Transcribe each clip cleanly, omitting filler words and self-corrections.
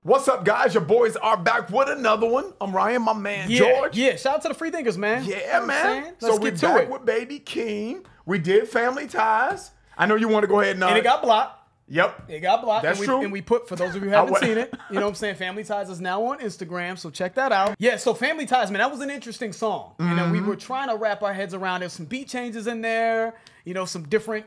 What's up, guys? Your boys are back with another one. I'm Ryan, my man, George. Yeah, shout out to the Free Thinkers, man. Yeah, you know man. So we're back with Baby Keem. We did Family Ties. I know you want to go ahead and... And it got blocked. Yep. It got blocked. That's true. And we put, for those of you who haven't seen it, you know what I'm saying, Family Ties is now on Instagram, so check that out. Yeah, so Family Ties, man, that was an interesting song. You know, we were trying to wrap our heads around it. Some beat changes in there, you know, some different...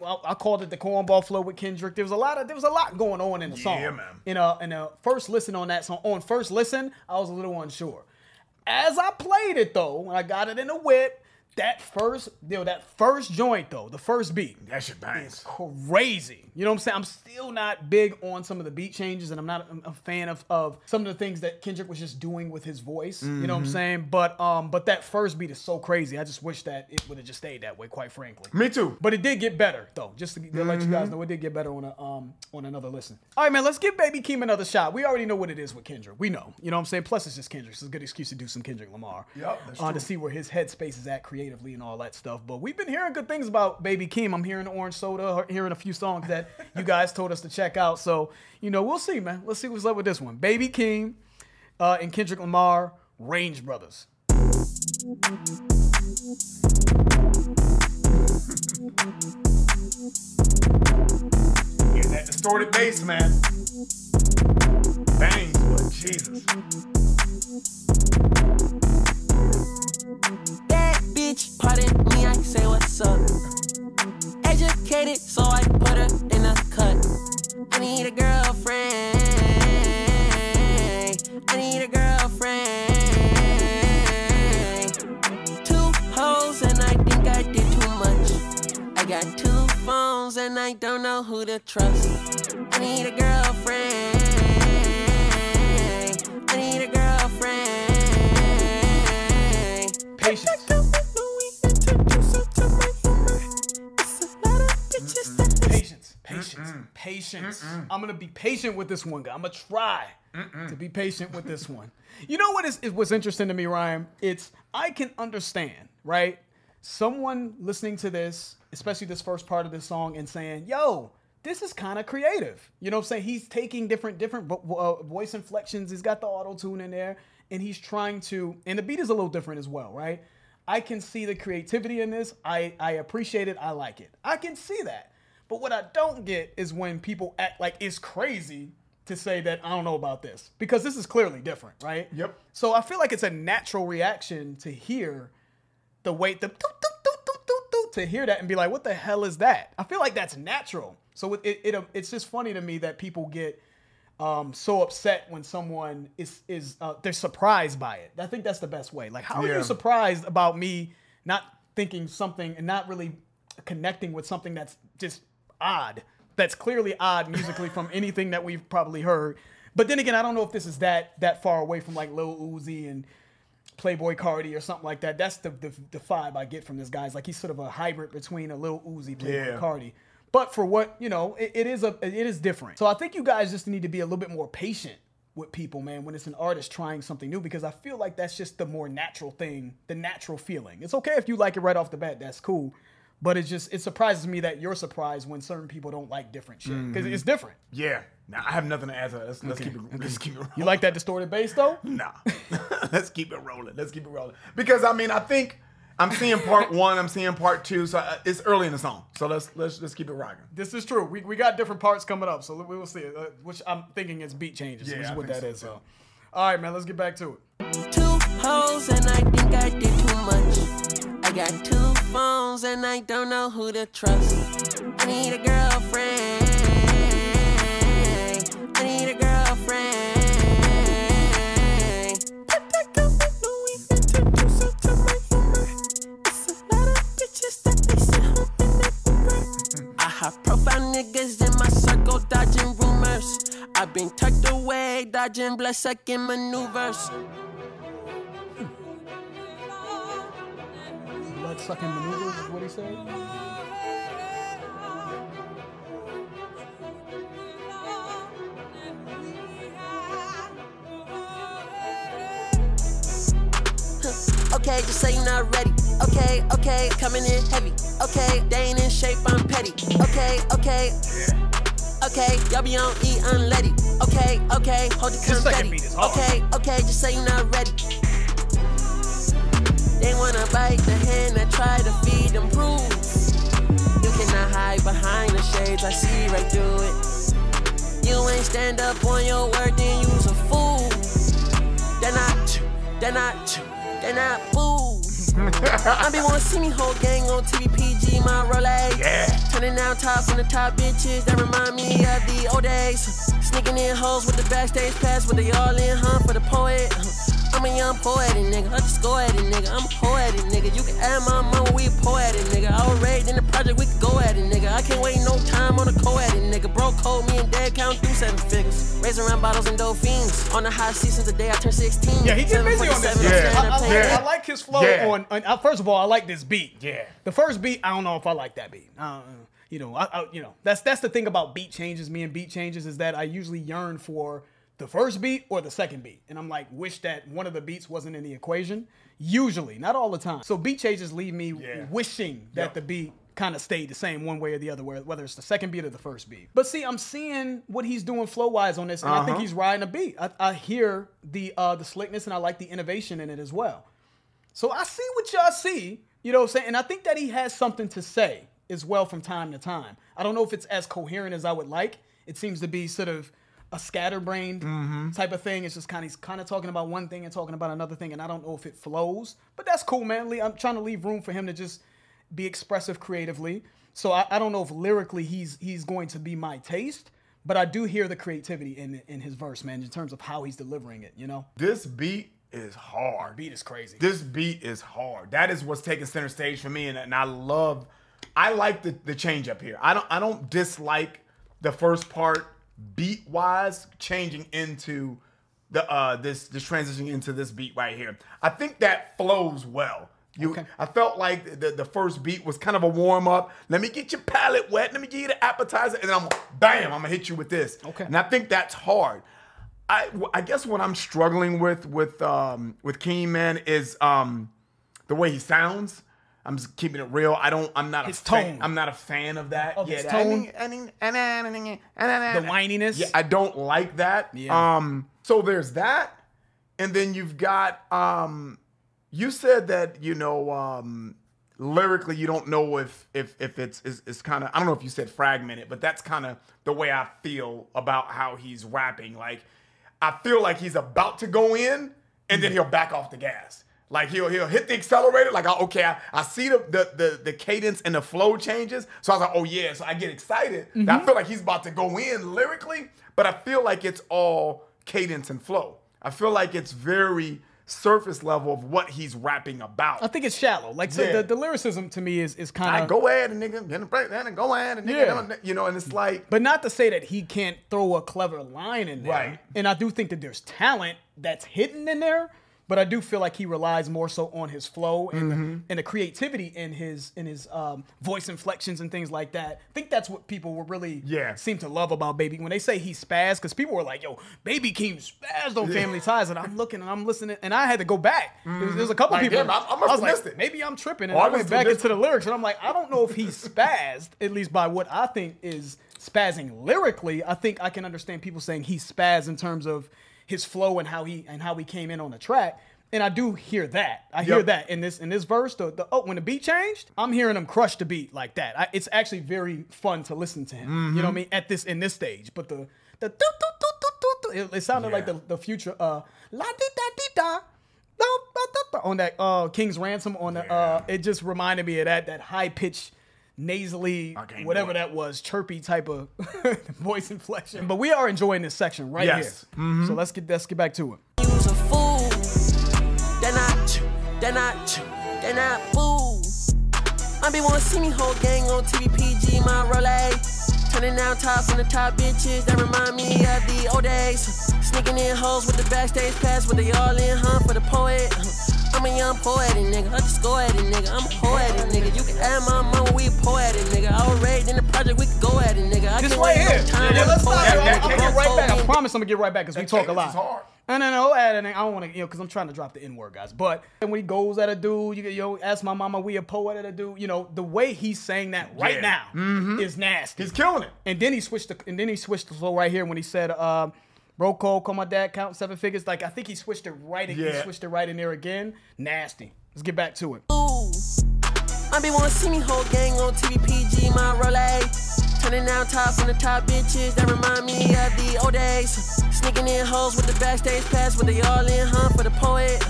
I called it the cornball flow with Kendrick. There was a lot going on in the song. Yeah, man. In a first listen on that song, on first listen, I was a little unsure. As I played it though, when I got it in the whip, that first joint though, the first beat, that shit bangs. Crazy. You know what I'm saying? I'm still not big on some of the beat changes, and I'm not a fan of some of the things that Kendrick was just doing with his voice. You know what I'm saying? But that first beat is so crazy. I just wish that it would have just stayed that way, quite frankly. Me too. But it did get better though. Just to let you guys know, it did get better on another listen. All right, man. Let's give Baby Keem another shot. We already know what it is with Kendrick. We know. You know what I'm saying? Plus, it's just Kendrick. So it's a good excuse to do some Kendrick Lamar. Yep, that's true. To see where his headspace is at creatively and all that stuff. But we've been hearing good things about Baby Keem. I'm hearing Orange Soda, hearing a few songs that you guys told us to check out. So, you know, we'll see, man. Let's see what's up with this one. Baby Keem and Kendrick Lamar, Range Brothers. Yeah, that distorted bass, man. Bangs, but Jesus. Bad bitch, pardon me, I say what's up. Educated, so I put her in a cut. I need a girlfriend. I need a girlfriend. 2 hoes and I think I did too much. I got 2 phones and I don't know who to trust. I need a girlfriend. I need a girlfriend. Patience. Patience. I'm gonna be patient with this one, guy. I'm gonna try to be patient with this one. You know what is what's interesting to me, Ryan? I can understand, right? Someone listening to this, especially this first part of this song, and saying, "Yo, this is kind of creative." You know what I'm saying? He's taking different voice inflections. He's got the auto tune in there, and he's trying to. And the beat is a little different as well, right? I can see the creativity in this. I appreciate it. I like it. I can see that. But what I don't get is when people act like it's crazy to say that I don't know about this, because this is clearly different, right? Yep. So I feel like it's a natural reaction to hear the way to hear that and be like, what the hell is that? I feel like that's natural. So it's just funny to me that people get so upset when someone is they're surprised by it. I think that's the best way. Like, how are you surprised about me not thinking something and not really connecting with something that's just odd, that's clearly odd musically from anything that we've probably heard? But then again, I don't know if this is that far away from like Lil Uzi and Playboy Cardi or something like that. That's the vibe I get from this guy. It's like he's sort of a hybrid between a Lil Uzi, Playboy Cardi. But for what, you know, it is different. So I think you guys just need to be a little bit more patient with people, man, when it's an artist trying something new, because I feel like that's just the more natural thing, the natural feeling. It's okay if you like it right off the bat, that's cool. But it surprises me that you're surprised when certain people don't like different shit, because it's different. Yeah. Nah, I have nothing to add to that. Let's keep it rolling. You like that distorted bass though? Nah. Let's keep it rolling. Because I mean, I think I'm seeing part 1, I'm seeing part 2, so it's early in the song. So let's keep it rocking. This is true. We got different parts coming up, so we will see. Which I'm thinking is beat changes. Yeah, is what that is. So. All right, man. Let's get back to it. 2 hoes and I think I did too much. I got 2 phones and I don't know who to trust. I need a girlfriend. I need a girlfriend. Put that girlfriend no we introduce her to my humor. It's a lot of bitches that they sit home in that Uber. I have profile niggas in my circle dodging rumors. I've been tucked away dodging blood-sucking maneuvers. Blood-sucking maneuvers is what he said? Okay, just say you're not ready. Okay, coming in heavy. Okay, they ain't in shape, I'm petty. Okay, Okay, y'all be on E unleady. Okay, hold the second confetti. beat is hard. Okay, just say you're not ready. They wanna bite the hand that try to feed them prudes. You cannot hide behind the shades, I see right through it. You ain't stand up on your word, then you's a fool. They're not fools. I be wanna see me whole gang on TVPG, my Rolex. Yeah. Turning down tops on the top bitches that remind me of the old days. Sneaking in hoes with the backstage pass, but they all in, for the poet. I'm a young poetic nigga, I just go at it, nigga. I'm a poetic nigga. You can add my mama, we poetic nigga. I was raised in the project, we can go at it, nigga. I can't wait no time on a co-edit, nigga. Bro code me and dad count through 7 figures. Raising around bottles and dolphins. On the high seat since the day I turned 16. Yeah, he get busy on this. Yeah. I like his flow Yeah. on first of all, I like this beat. Yeah. The first beat, I don't know if I like that beat. You know, that's the thing about beat changes. Me and beat changes is that I usually yearn for the first beat or the second beat. And I'm like, wish that one of the beats wasn't in the equation. Usually, not all the time. So beat changes leave me wishing that the beat kind of stayed the same one way or the other, whether it's the second beat or the first beat. But see, I'm seeing what he's doing flow-wise on this, and I think he's riding a beat. I hear the slickness, and I like the innovation in it as well. So I see what y'all see, you know what I'm saying? And I think that he has something to say as well from time to time. I don't know if it's as coherent as I would like. It seems to be sort of a scatterbrained type of thing. It's just he's kind of talking about one thing and talking about another thing, and I don't know if it flows. But that's cool, man. I'm trying to leave room for him to just be expressive creatively. So I don't know if lyrically he's going to be my taste, but I do hear the creativity in his verse, man, in terms of how he's delivering it, you know? This beat is hard. Beat is crazy. This beat is hard. That is what's taking center stage for me, and I like the change up here. I don't dislike the first part beat wise changing into the this transitioning into this beat right here. I think that flows well. I felt like the first beat was kind of a warm up. Let me get your palate wet. Let me give you the appetizer, and then I'm gonna hit you with this. Okay. And I think that's hard. I guess what I'm struggling with Keem, man, is the way he sounds. I'm just keeping it real. I'm not his a tone. fan. I'm not a fan of that. Of his tone. The whininess. Yeah, I don't like that. Yeah. So there's that, and then you've got you said that lyrically you don't know if it's kind of, I don't know if you said fragmented, but that's kind of the way I feel about how he's rapping. Like I feel like he's about to go in, and then he'll back off the gas. Like he'll hit the accelerator. Like I see the cadence and the flow changes. So I was like, oh yeah. So I get excited. I feel like he's about to go in lyrically, but I feel like it's all cadence and flow. I feel like it's very surface level of what he's rapping about. I think it's shallow. Like so the lyricism to me is kind of go ahead and nigga, then break that and go ahead and nigga, and it's like. But not to say that he can't throw a clever line in there. Right. And I do think that there's talent that's hidden in there. But I do feel like he relies more so on his flow and the creativity in his voice inflections and things like that. I think that's what people will really seem to love about Baby. When they say he spazzed, because people were like, yo, Baby Keem spazzed on Family Ties. And I'm looking and I'm listening. And I had to go back. There's a couple people. Damn, I must have missed it. Maybe I'm tripping. And I went back into the lyrics. And I'm like, I don't know if he spazzed, at least by what I think is spazzing lyrically. I think I can understand people saying he spazzed in terms of his flow and how he came in on the track, and I do hear that. I hear that in this verse. When the beat changed, I'm hearing him crush the beat like that. It's actually very fun to listen to him. You know what I mean? In this stage, but it sounded like the future la di da di da. On that King's Ransom on the it just reminded me of that high pitched, nasally, whatever that was, chirpy type of voice inflection. But we are enjoying this section right here. So let's get back to it. You's a fool. They're not fools. I be wanna see me whole gang on TVPG, my Rolex. Turning down tops on the top bitches that remind me of the old days. Sneaking in hoes with the backstage pass, but they all in, for the poet. I'm a young poetic nigga, I just go at it, nigga. I'm a poetic nigga. You can add my mama, we poetic nigga. I was raised in the project, we can go at it, nigga. I This can't right wait here. no time. Let's I'm stop. I'm gonna get right back. I poetic. promise I'm gonna get right back because we talk a lot. No, I don't want to, because I'm trying to drop the N-word, guys. But when he goes at a dude, ask my mama, we a poet at a dude. The way he's saying that right now is nasty. He's killing it. And then he switched the flow right here when he said, "Bro, call my dad, count 7 figures." Like I think he switched it right. He switched it right in there again. Nasty. Let's get back to it. Ooh, I be wanna see me whole gang on TVPG, my Rolex. Turning down top from the top bitches that remind me of the old days. Sneaking in hoes with the backstage pass, but they all in for the poet.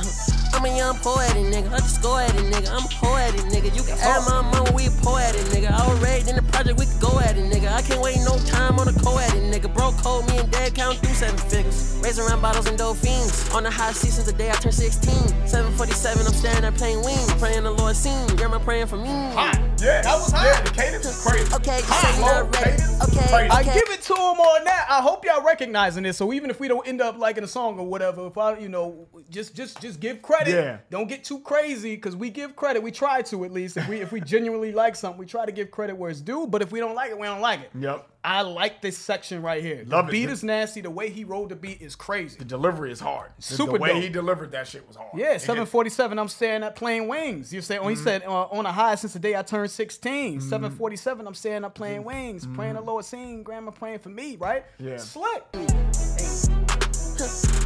I'm a young poetic nigga, I just go at it, nigga. I'm a poetic nigga. You can add my mama, we poetic nigga. I was raised in the project, we can go at it, nigga. I can't wait no time on a co-edit, nigga. Bro code me and dad count through 7 figures. Raising around bottles and dolphins. On the high seat since the day I turned 16. 747, I'm standing there playing wings. Praying the Lord seen. Grandma praying for me. Hot. Yeah, that was hot. Yeah, the cadence is crazy. Okay, you say you're not ready. Okay, I give it to him on that. I hope y'all recognizing this. So even if we don't end up liking a song or whatever, if I, just give credit. Yeah. Don't get too crazy because we give credit. We try to at least. If we genuinely like something, we try to give credit where it's due. But if we don't like it, we don't like it. Yep. I like this section right here. Love the it. beat is nasty. The way he rolled the beat is crazy. The delivery is hard. Super The way dope. he delivered that shit was hard. Yeah, 747. I'm staring at playing wings. You say, he said on a high since the day I turned 16. 747. I'm staring at playing wings, praying the Lord seen. Grandma praying for me, right? Yeah. Slick.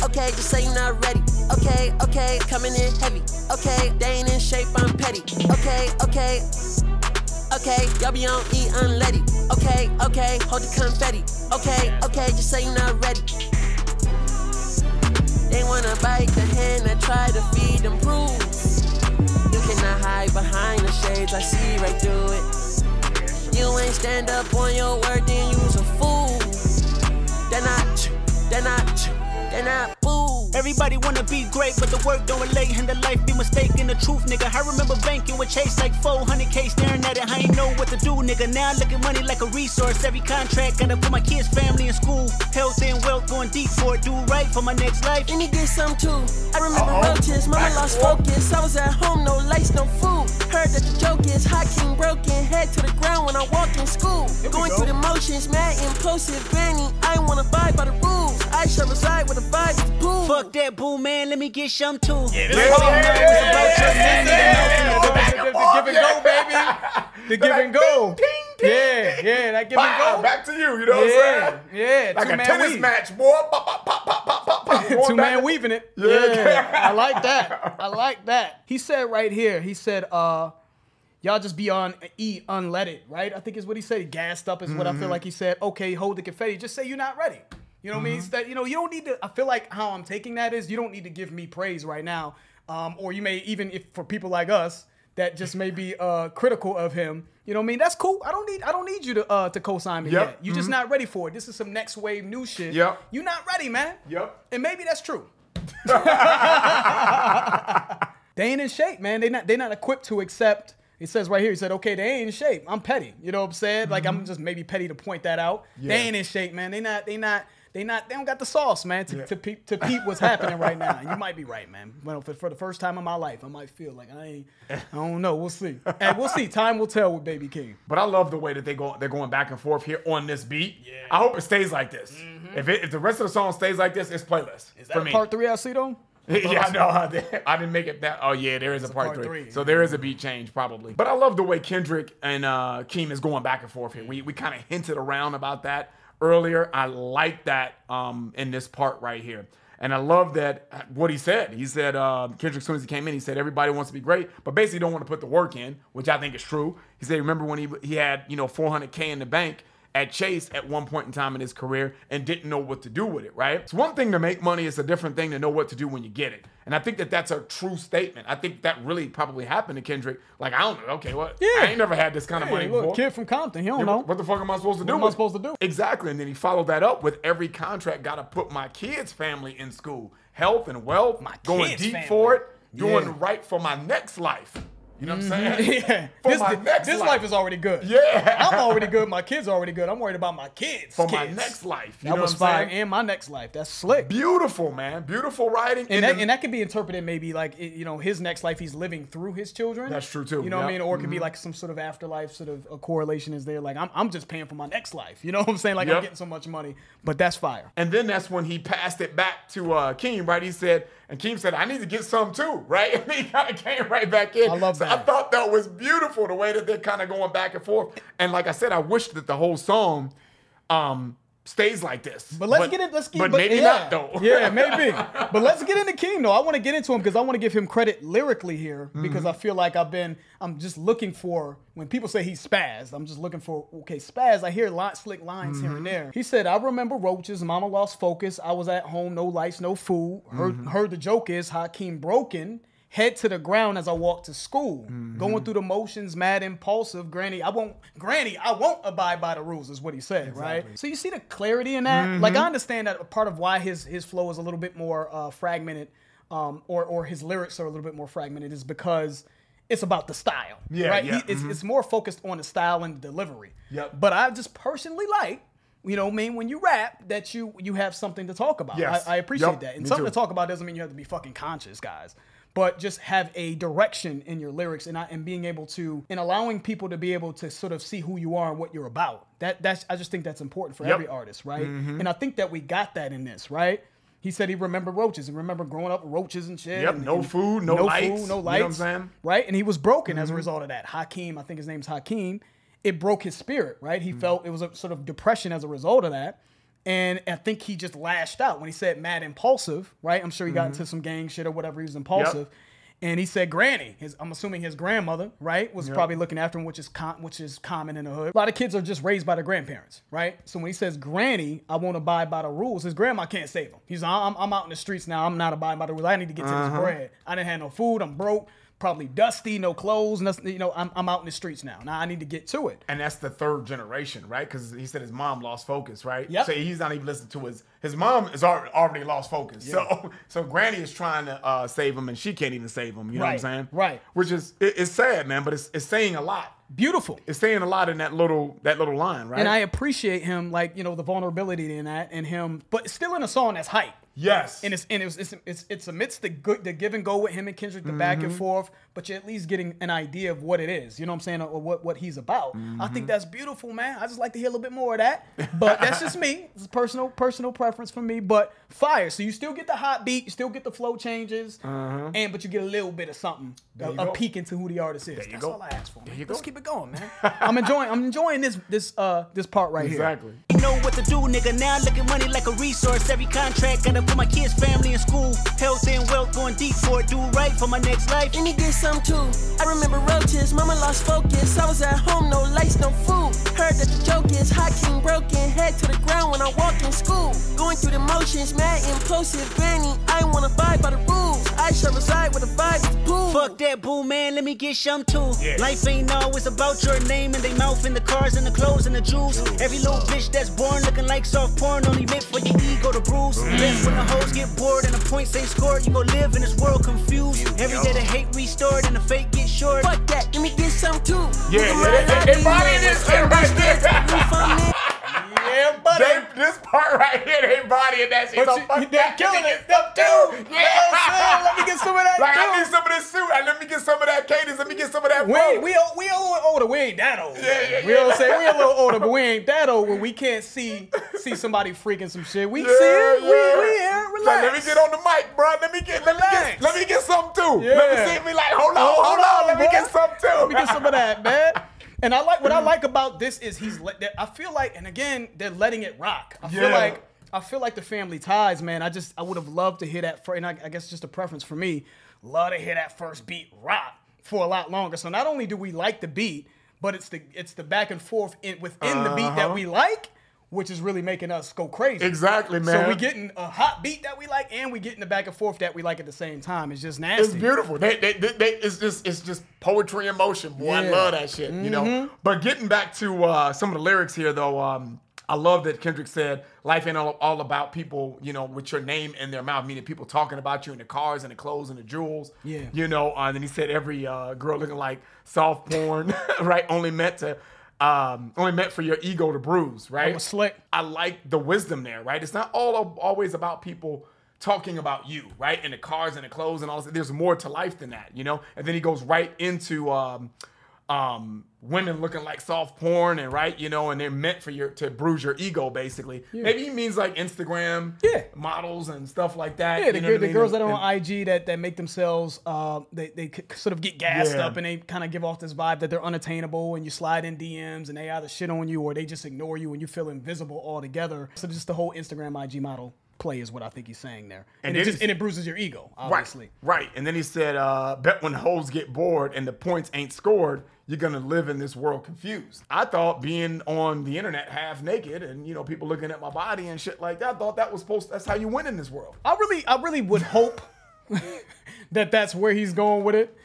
Okay, just say you're not ready. Okay, coming in heavy. Okay, they ain't in shape, I'm petty. Okay, y'all be on E unleaded. Okay, hold the confetti. Okay, just say you're not ready. They wanna bite the hand that try to feed them proof. You cannot hide behind the shades, I see right through it. You ain't stand up on your word, then you's a fool. They're not boo. Everybody wanna be great, but the work don't relate, and the life be mistaken the truth, nigga. I remember banking with Chase like 400K, staring at it, I ain't know what to do, nigga. Now I look at money like a resource. Every contract gotta put my kids' family in school. Health and wealth going deep for it, do right for my next life. And he get some too. I remember roaches, mama lost focus. I was at home, no lights, no food. Heard that the joke is hot king broken, head to the ground when I walk in school. Going through the motions, mad impulsive, granny. I wanna abide by the rules. I shall reside with the vibes to pool. Fuck that boo, man, let me get some too. The give and go, baby. The give and go. Yeah, that give and go. Back to you, you know what I'm saying? Yeah, Like a two-man tennis weave. match, boy. Pop, pop, pop, pop, pop, pop, pop. Going Two-man back- weaving it. Yeah. I like that. He said right here, y'all just be on E unleaded, right? I think is what he said. He gassed up is what I feel like he said. Okay, hold the confetti. Just say you're not ready. You know what I mean? Instead, you don't need to, I feel like how I'm taking that is you don't need to give me praise right now. Or you may, even if for people like us that just may be critical of him, you know what I mean? That's cool. I don't need you to co-sign me yet. You're just not ready for it. This is some next wave new shit. Yep. You're not ready, man. Yep. And maybe that's true. They ain't in shape, man. They not equipped to accept. It says right here, he said, okay, they ain't in shape. I'm petty. You know what I'm saying? Like I'm just maybe petty to point that out. Yeah. They ain't in shape, man. They don't got the sauce, man, to peep what's happening right now. You might be right, man. Well, for the first time in my life, I might feel like I don't know. We'll see. And we'll see. Time will tell with Baby King. But I love the way that they're going back and forth here on this beat. Yeah. I hope it stays like this. If the rest of the song stays like this, it's playlist. Is that part 3 I see though? Yeah, no, I didn't make it that. Oh yeah, there is a part three. So there is a beat change probably. But I love the way Kendrick and Keem is going back and forth here. We kind of hinted around about that earlier. I like that in this part right here. And I love that what he said. He said, Kendrick, as soon as he came in, he said, everybody wants to be great, but basically don't want to put the work in, which I think is true. He said, remember when he had, $400K in the bank at Chase at one point in time in his career and didn't know what to do with it, right? It's one thing to make money. It's a different thing to know what to do when you get it. And I think that that's a true statement. I think that really probably happened to Kendrick. Like, I don't know. Okay, what? Yeah. I ain't never had this kind of money before. Kid from Compton, he don't know. What the fuck am I supposed to do? What am I supposed to do? Exactly. And then he followed that up with every contract got to put my kids' family in school. Health and wealth. My going kids' deep family. for it. Doing Yeah. right for my next life. You know what I'm saying? Yeah. For my next this life. life is already good. Yeah. I'm already good. My kids are already good. I'm worried about my kids. For my next life. You That know was what I'm fire. saying? And my next life. That's slick. Beautiful, man. Beautiful writing. And that could be interpreted maybe like, you know, his next life he's living through his children. That's true, too. You know what I Yep. mean? Or it could be like some sort of afterlife sort of a correlation is there. Like, I'm just paying for my next life. You know what I'm saying? Like, I'm Yep. getting so much money. But that's fire. And then that's when he passed it back to Keem, right? He said, and Keem said, I need to get some too, right? And he kind of came right back in. I love that. I thought that was beautiful, the way that they're kind of going back and forth. And like I said, I wish that the whole song stays like this. But let's get it. But maybe not, though. Yeah, maybe. But let's get into Keem, though. I want to get into him because I want to give him credit lyrically here because I feel like I'm just looking for, when people say he's spazzed, I'm just looking for, okay, spaz, I hear slick lines here and there. He said, I remember roaches, mama lost focus, I was at home, no lights, no food. Heard the joke is Hakeem broken. Head to the ground as I walk to school. Going through the motions, mad, impulsive. Granny, I won't abide by the rules, is what he said, right? So you see the clarity in that? Like, I understand that part of why his flow is a little bit more fragmented, or his lyrics are a little bit more fragmented, is because it's about the style, Yeah, right? yeah, It's more focused on the style and the delivery. Yep. But I just personally like, you know, when you rap, that you have something to talk about. Yes. I appreciate Yep, that. And me something too. to talk about doesn't mean you have to be fucking conscious, guys. But just have a direction in your lyrics and being able to, and allowing people to be able to sort of see who you are and what you're about. I just think that's important for Yep. every artist, right? And I think that we got that in this, right? He said he remembered roaches and remember growing up with roaches and shit. Yep, and, no food, no lights. no You know lights. what I'm saying? Right? And he was broken as a result of that. Hakeem, I think his name's Hakeem. It broke his spirit, right? He felt it was a sort of depression as a result of that. And I think he just lashed out when he said mad impulsive, right? I'm sure he got into some gang shit or whatever. He was impulsive. And he said Granny, I'm assuming his grandmother, right, was probably looking after him, which is common in the hood. A lot of kids are just raised by their grandparents, right? So when he says Granny, I won't abide by the rules, his grandma can't save him. He's I'm out in the streets now. I'm not abiding by the rules. I need to get to this bread. I didn't have no food. I'm broke. Probably dusty, no clothes, nothing, you know, I'm out in the streets now. Now I need to get to it. And that's the third generation, right? Because he said his mom lost focus, right? Yep. So he's not even listening to his mom is already lost focus. So Granny is trying to save him, and she can't even save him. You know what I'm saying? Right. Which is it's sad, man, but it's saying a lot. Beautiful. It's saying a lot in that little line, right? And I appreciate him, like, you know, the vulnerability in that and him, but still in a song that's hype. Yes. And it's amidst the give and go with him and Kendrick, the back and forth, but you're at least getting an idea of what it is. You know what I'm saying? Or what he's about. I think that's beautiful, man. I just like to hear a little bit more of that. But that's just me. It's a personal preference for me. But fire. So you still get the hot beat, you still get the flow changes, but you get a little bit of something, a peek into who the artist is. That's all I ask for, man. Let's keep it going, man. I'm enjoying this part right here. Exactly. You know what to do, nigga. Now look at money like a resource. Every contract gotta put my kids' family in school. Health and wealth going deep for it. Do right for my next life. And he get some too. I remember roaches, mama lost focus. I was at home, no lights, no food. Heard that the joke is Hakeem broken. Head to the ground when I walk in school. Going through the motions, mad, impulsive, Granny. I ain't wanna abide by the rules. I shall reside with a vibe is cool. Fuck that, boo, man. Let me get some too. Yeah. Life ain't always about your name and they mouth and the cars and the clothes and the jewels. Every little bitch that's born looking like soft porn only meant for your ego to bruise. That's when the hoes get bored and the points ain't scored. You gon' live in this world confused. Every day the hate restored and the fake get short. Fuck that, let me get some too. They body this shit right there. Yeah, buddy. This part right here, they bodying that shit. But So fuck they're that. killing Let me it. get some too. Yeah. Let me get some of that. Like, too. I need some of this suit, and let me get some of that cadence. Let me get some of that We flow. a little older. We ain't that old. Yeah. We don't say we a little older, but we ain't that old where we can't see somebody freaking some shit. We see it. We here. So Relax. let me get on the mic, bro. Let me get some too. Yeah. Let me see me like, hold on. Let me bro. get some too. Let me get some of that, man. And what I like about this is I feel like, and again, they're letting it rock. I feel like the Family Ties, man. I would have loved to hear that and I guess just a preference for me. Love to hear that first beat rock for a lot longer. So not only do we like the beat, but it's the back and forth within the beat that we like, which is really making us go crazy. Exactly, man. So we getting a hot beat that we like, and we getting the back and forth that we like at the same time. It's just nasty. It's beautiful. It's just poetry in motion, boy. I Yeah. love that shit. You know. But getting back to some of the lyrics here, though, I love that Kendrick said, life ain't all about people, you know, with your name in their mouth, meaning people talking about you in the cars and the clothes and the jewels. Yeah. You know, and then he said every girl looking like soft porn, right? Only meant for your ego to bruise, right? That was slick. I like the wisdom there, right? It's not always about people talking about you, right? And the cars and the clothes and all this. There's more to life than that, you know? And then he goes right into women looking like soft porn and right, you know, and they're meant for to bruise your ego, basically. Yeah. Maybe he means like Instagram models and stuff like that. Yeah, the girls that are on IG that make themselves, they sort of get gassed up and they kind of give off this vibe that they're unattainable and you slide in DMs and they either shit on you or they just ignore you and you feel invisible altogether. So just the whole Instagram IG model play is what I think he's saying there. And it bruises your ego, obviously. Right. And then he said, bet when hoes get bored and the points ain't scored, you're going to live in this world confused. I thought being on the internet half naked and, you know, people looking at my body and shit like that, I thought that's how you win in this world. I really would hope that that's where he's going with it.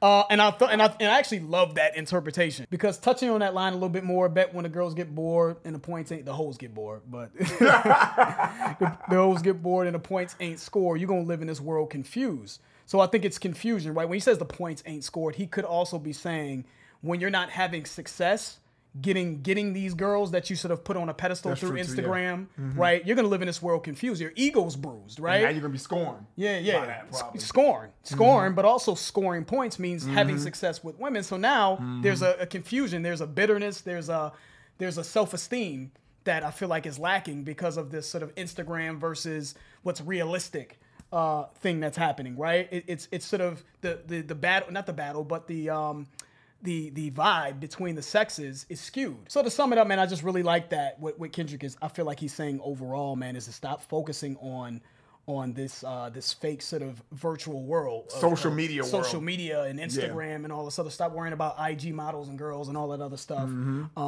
And I actually love that interpretation because touching on that line a little bit more, bet when the girls get bored and the points ain't, the hoes get bored, but the hoes get bored and the points ain't scored, you're going to live in this world confused. So I think it's confusion, right? When he says the points ain't scored, he could also be saying when you're not having success, getting these girls that you sort of put on a pedestal through Instagram, right? You're going to live in this world confused. Your ego's bruised, right? And now you're going to be scoring. Yeah. Scoring, but also scoring points means having success with women. So now there's a confusion, there's a bitterness, there's a self-esteem that I feel like is lacking because of this sort of Instagram versus what's realistic thing that's happening, right? It's sort of the battle, not the battle, but the vibe between the sexes is skewed. So to sum it up, man, I just really like that. What Kendrick is, I feel like he's saying overall, man, is to stop focusing on this fake sort of virtual world, social media and Instagram and all this other. Stop worrying about IG models and girls and all that other stuff.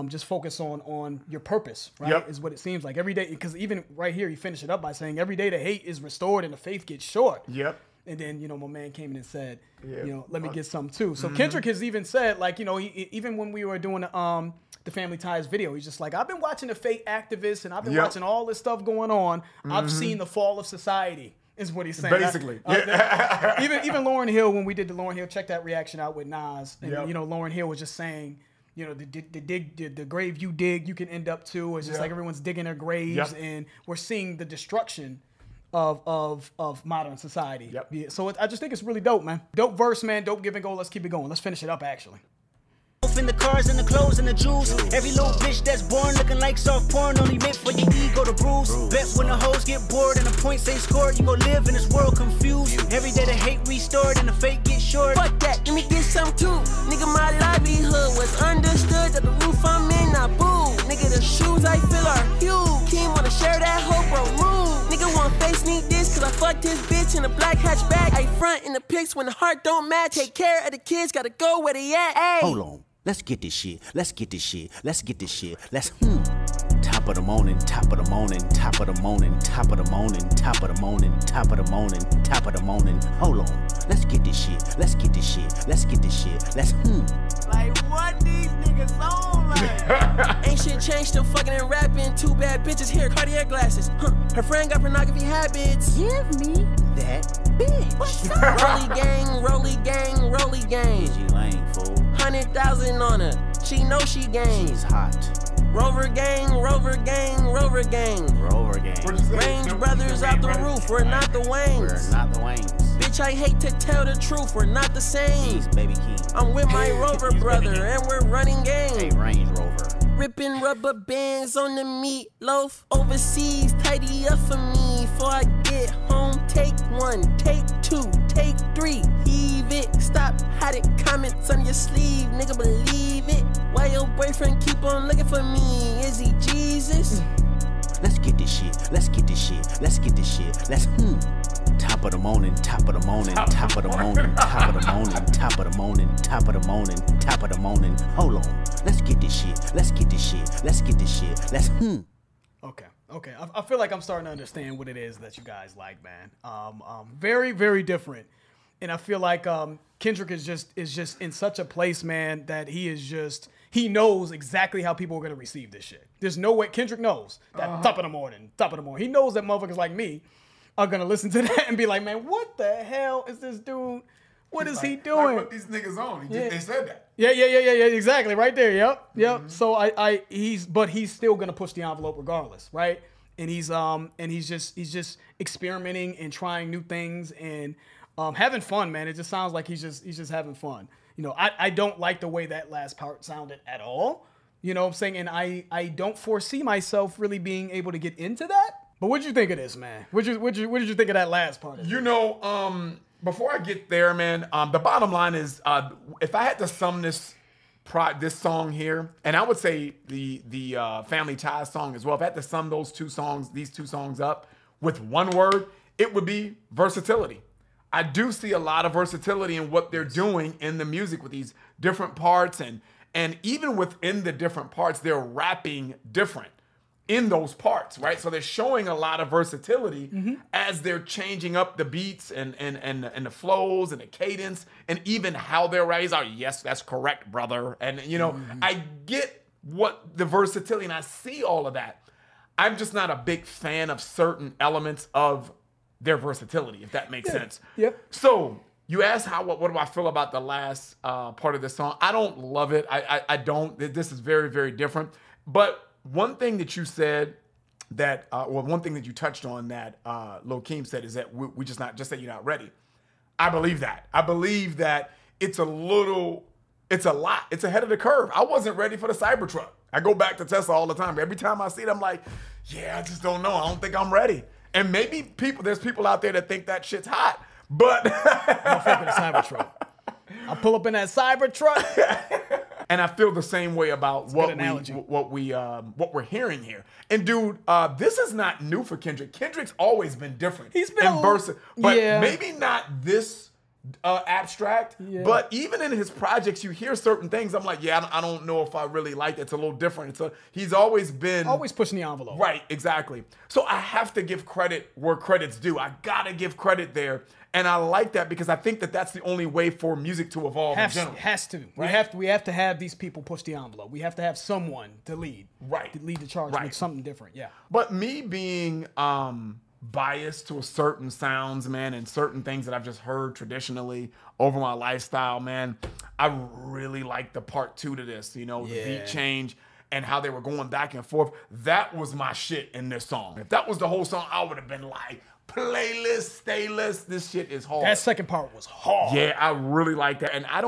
Just focus on your purpose, right? Yep. Is what it seems like every day. Because even right here, he finished it up by saying every day the hate is restored and the faith gets short. Yep. And then, you know, my man came in and said, you know, let me get some too. So Kendrick has even said, like, you know, even when we were doing the Family Ties video, he's just like, I've been watching the fake activists and I've been watching all this stuff going on. I've seen the fall of society, is what he's saying. Basically. Even Lauryn Hill, when we did the Lauryn Hill, check that reaction out with Nas. And, you know, Lauryn Hill was just saying, you know, the grave you dig, you can end up to. It's just like everyone's digging their graves and we're seeing the destruction of modern society. Yep. Yeah, so I just think it's really dope, man. Dope verse, man. Dope give and go. Let's keep it going. Let's finish it up, actually. In the cars and the clothes and the jewels. Every little bitch that's born looking like soft porn, only meant for your ego to bruise. Bet when the hoes get bored and the points ain't scored, you gon' live in this world confused. Every day the hate restored and the fake get short. Fuck that, let me get some too. Nigga, my livelihood was understood that the roof I'm in, not boo. Nigga, the shoes I feel are huge. King wanna share that hope, bro, move. Nigga want face need this, cause I fucked his bitch in a black hatchback. I front in the pics when the heart don't match. Take care of the kids, gotta go where they at. Ay. Hold on. Let's get this shit. Let's Top of the morning, top of the morning, top of the morning, top of the morning, top of the morning, top of the morning, top of the morning. Hold on. Let's get this shit. Let's Like what these niggas on like? Ain't shit changed, still fucking and rapping. Two bad bitches here, Cartier glasses. Her friend got pornography habits. Give me that bitch. What's up? Rolly gang. She lame, fool. 100,000 on her. She know she gang. She's hot. Rover gang. Range brothers out the roof, we're not the Waynes. Bitch, I hate to tell the truth, we're not the same. Jeez, baby king. I'm with my Rover brother and we're running game. Hey, Range Rover. Ripping rubber bands on the meatloaf. Overseas, tidy up for me. Before I get home, take 1, take 2, take 3. Heave it, stop, hide it, comments on your sleeve. Nigga, believe it. Why your boyfriend keep on looking for me? Is he Jesus? Let's get this shit. Top of the morning. Hold on. Let's get this shit. Okay. I feel like I'm starting to understand what it is that you guys like, man. Very, very different. And I feel like Kendrick is just in such a place, man, that he's he knows exactly how people are gonna receive this shit. There's no way Kendrick knows that top of the morning. He knows that motherfuckers like me are gonna listen to that and be like, man, what the hell is this dude? What is he doing? Like, what these niggas on? They said that. Yeah, exactly, right there. Yep. So he's still gonna push the envelope regardless, right? And he's just experimenting and trying new things and having fun, man. It just sounds like he's just having fun. You know, I don't like the way that last part sounded at all. You know what I'm saying? And I don't foresee myself really being able to get into that. But what'd you think of this, man? What did you think of that last part? You know, before I get there, man, the bottom line is, if I had to sum this song here, and I would say the Family Ties song as well, if I had to sum these two songs up with one word, it would be versatility. I do see a lot of versatility in what they're doing in the music with these different parts, and even within the different parts, they're rapping different in those parts, right? So they're showing a lot of versatility as they're changing up the beats and the flows and the cadence and even how they're raised. Yes, that's correct, brother. And you know, I get what the versatility, and I see all of that. I'm just not a big fan of certain elements of their versatility, if that makes sense. Yep. So you asked what do I feel about the last part of the song? I don't love it. I don't. This is very, very different. But one thing that you said that, one thing that you touched on that Lil Keem said is that we just say you're not ready. I believe that. I believe that it's a lot. It's ahead of the curve. I wasn't ready for the Cybertruck. I go back to Tesla all the time. Every time I see it, I'm like, yeah, I just don't know. I don't think I'm ready. And maybe there's people out there that think that shit's hot, but I'm fucking a Cybertruck. I'll pull up in that Cybertruck. And I feel the same way about what we're hearing here. And dude, this is not new for Kendrick. Kendrick's always been different. He's been versatile, but maybe not this abstract. Yeah. But even in his projects, you hear certain things. I'm like, yeah, I don't know if I really like it. It's a little different. He's always been pushing the envelope. Right, exactly. So I have to give credit where credit's due. I gotta give credit there. And I like that because I think that that's the only way for music to evolve in general. Has to. Right? We have to have these people push the envelope. We have to have someone to lead. Right. To lead the charge with something different. Yeah. But me being biased to a certain sounds, man, and certain things that I've just heard traditionally over my lifestyle, man, I really like the part 2 to this, you know, the beat change and how they were going back and forth. That was my shit in this song. If that was the whole song, I would have been like, playlist, staylist, this shit is hard. That second part was hard. Yeah, I really like that. And I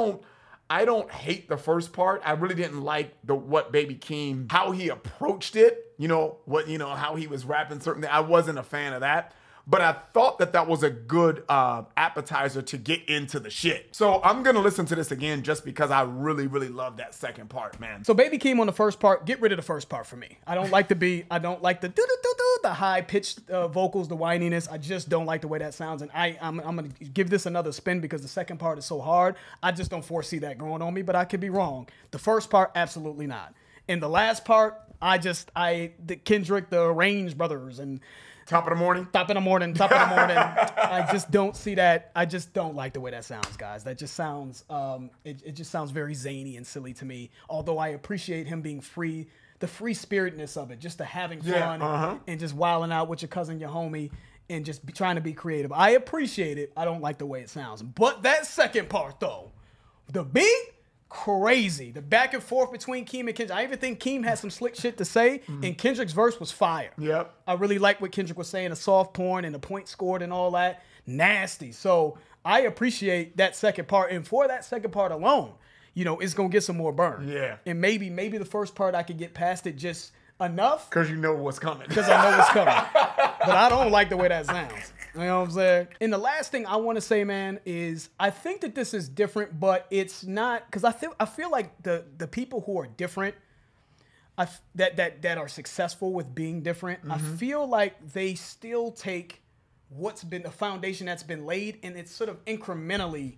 don't hate the first part. I really didn't like what Baby Keem, how he approached it, how he was rapping certain things. I wasn't a fan of that. But I thought that was a good appetizer to get into the shit. So I'm going to listen to this again just because I really, really love that second part, man. So Baby Keem on the first part, get rid of the first part for me. I don't like the beat. I don't like the do-do-do-do, the high-pitched vocals, the whininess. I just don't like the way that sounds. And I'm going to give this another spin because the second part is so hard. I just don't foresee that growing on me, but I could be wrong. The first part, absolutely not. And the last part, the Kendrick, the Range Brothers, and Top of the morning. I just don't see that. I just don't like the way that sounds, guys. That just sounds, it just sounds very zany and silly to me. Although I appreciate him being free, the free spiritness of it, just the having fun and just wilding out with your cousin, your homie, and just trying to be creative. I appreciate it. I don't like the way it sounds. But that second part, though, the beat, crazy. The back and forth between Keem and Kendrick. I even think Keem had some slick shit to say, and Kendrick's verse was fire. Yep. I really like what Kendrick was saying, the soft porn and the point scored and all that. Nasty. So I appreciate that second part. And for that second part alone, it's going to get some more burn. Yeah. And maybe the first part I could get past it just enough. Because you know what's coming. Because I know what's coming. But I don't like the way that sounds. You know what I'm saying? And the last thing I want to say, man, is I think that this is different, but it's not, because I feel like the people who are different, that are successful with being different, I feel like they still take what's been the foundation that's been laid, and it's sort of incrementally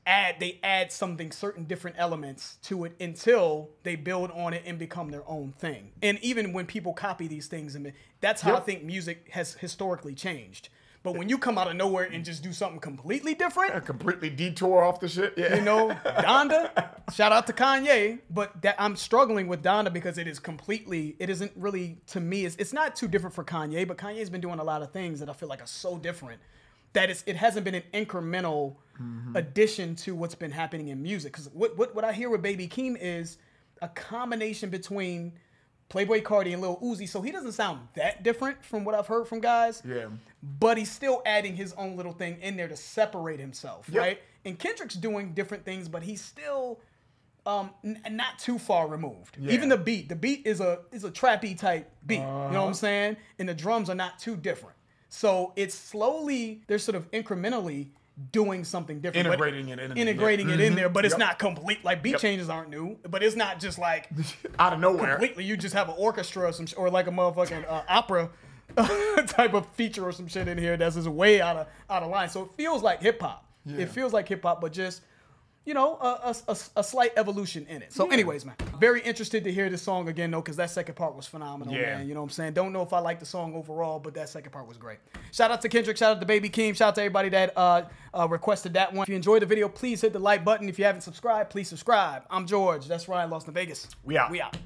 add certain different elements to it until they build on it and become their own thing. And even when people copy these things, and that's how I think music has historically changed. But when you come out of nowhere and just do something completely different, A completely detour off the shit. Yeah. you know, Donda, shout out to Kanye, but that I'm struggling with Donda because it isn't really, to me, it's not too different for Kanye, but Kanye's been doing a lot of things that I feel like are so different that it hasn't been an incremental addition to what's been happening in music. Because what I hear with Baby Keem is a combination between Playboi Carti and Lil Uzi, so he doesn't sound that different from what I've heard from guys. Yeah. But he's still adding his own little thing in there to separate himself, Yep. right? And Kendrick's doing different things, but he's still not too far removed. Yeah. Even the beat is a trappy type beat. You know what I'm saying? And the drums are not too different. So it's slowly, they're sort of incrementally doing something different. Integrating it in there. Integrating it in there, but it's Yep. not complete. Like beat changes aren't new, but it's not just like Out of nowhere. completely. You just have an orchestra or or like a motherfucking opera type of feature or some shit in here that's just way out of line. So it feels like hip hop. Yeah. It feels like hip hop, but just a slight evolution in it. So, anyways, man, very interested to hear this song again though, because that second part was phenomenal, Yeah. man. You know what I'm saying? Don't know if I like the song overall, but that second part was great. Shout out to Kendrick, shout out to Baby Keem, shout out to everybody that requested that one. If you enjoyed the video, please hit the like button. If you haven't subscribed, please subscribe. I'm George. That's Ryan, Lost in Vegas. We out. We out.